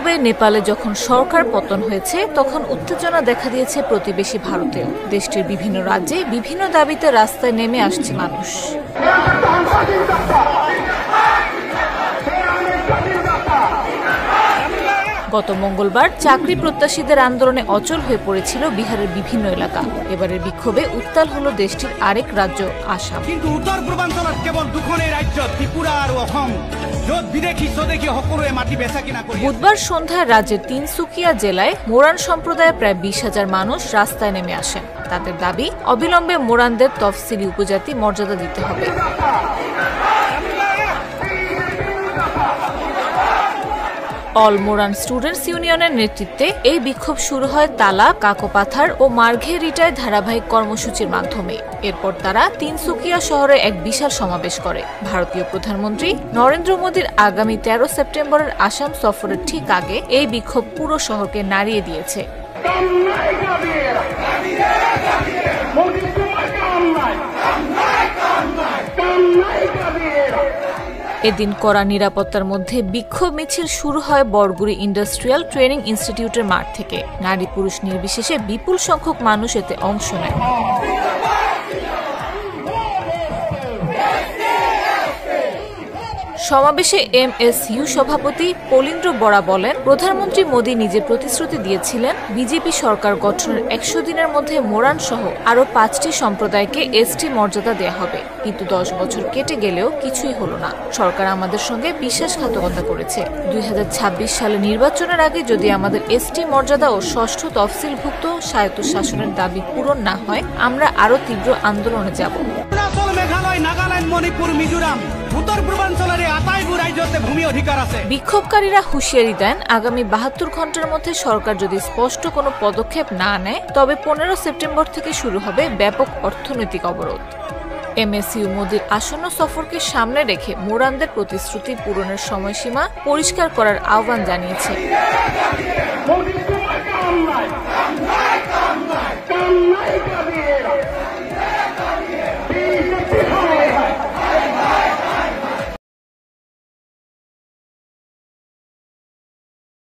পূর্বে নেপালে যখন সরকার পতন হয়েছে তখন উত্তেজনা দেখা দিয়েছে প্রতিবেশী ভারতেও। দেশটির বিভিন্ন রাজ্যে বিভিন্ন দাবিতে রাস্তায় নেমে আসছে মানুষ। গত মঙ্গলবার চাকরি প্রত্যাশীদের আন্দোলনে অচল হয়ে পড়েছিল বিহারের বিভিন্ন এলাকা। এবারের বিক্ষোভে উত্তাল হলো দেশটির আরেক রাজ্য আসাম। কিন্তু উত্তর পূর্বাঞ্চলত কেবল দুখনেই রাজ্য ত্রিপুরা আর অসম, যত বিদেশী স্বদেশী সকলে মাটি বেচা কিনা করে। বুধবার সন্ধ্যায় রাজ্যের তিনসুকিয়া জেলায় মোরান সম্প্রদায়ের প্রায় 20,000 মানুষ রাস্তায় নেমে আসেন। তাদের দাবি, অবিলম্বে মোরানদের তফসিলি উপজাতি মর্যাদা দিতে হবে। অল মোরান স্টুডেন্টস ইউনিয়নের নেতৃত্বে এই বিক্ষোভ শুরু হয় তালা, কাকোপাথার ও মার্ঘেরিটায় ধারাবাহিক কর্মসূচির মাধ্যমে। এরপর তারা তিনসুকিয়া শহরে এক বিশাল সমাবেশ করে। ভারতীয় প্রধানমন্ত্রী নরেন্দ্র মোদীর আগামী 13 সেপ্টেম্বরের আসাম সফরের ঠিক আগে এই বিক্ষোভ পুরো শহরকে নাড়িয়ে দিয়েছে। এদিন কড়া নিরাপত্তার মধ্যে বিক্ষোভ মিছিল শুরু হয় বরগুড়ি ইন্ডাস্ট্রিয়াল ট্রেনিং ইনস্টিটিউটের মাঠ থেকে। নারী পুরুষ নির্বিশেষে বিপুল সংখ্যক মানুষ এতে অংশ নেয়। সমাবেশে এমএসইউ সভাপতি পলিন্দ্র বরা বলেন, প্রধানমন্ত্রী মোদী নিজে প্রতিশ্রুতি দিয়েছিলেন বিজেপি সরকার গঠনের 100 দিনের মধ্যে মোরান সহ আরো 5টি সম্প্রদায়কে এসটি মর্যাদা দেয়া হবে। কিন্তু 10 বছর কেটে গেলেও কিছুই হলো না। সরকার আমাদের সঙ্গে বিশ্বাসঘাতকতা করেছে। 2026 সালে নির্বাচনের আগে যদি আমাদের এসটি মর্যাদা ও 6ষ্ঠ তফসিলভুক্ত স্বায়ত্তশাসনের দাবি পূরণ না হয়, আমরা আরো তীব্র আন্দোলনে যাব। মেঘালয়, নাগাল্যান্ড, মণিপুর, মিজোরাম, উত্তর পূর্বাঞ্চলের আটাইবোৰ রাজ্যতে ভূমি অধিকার আছে। বিক্ষোভকারীরা হুঁশিয়ারি দেন, আগামী 72 ঘন্টার মধ্যে সরকার যদি স্পষ্ট কোনো পদক্ষেপ না নেয় তবে 15 সেপ্টেম্বর থেকে শুরু হবে ব্যাপক অর্থনৈতিক অবরোধ। এমএসইউ মোদীর আসন্ন সফরকে সামনে রেখে মোরানদের প্রতিশ্রুতি পূরণের সময়সীমা পরিষ্কার করার আহ্বান জানিয়েছে।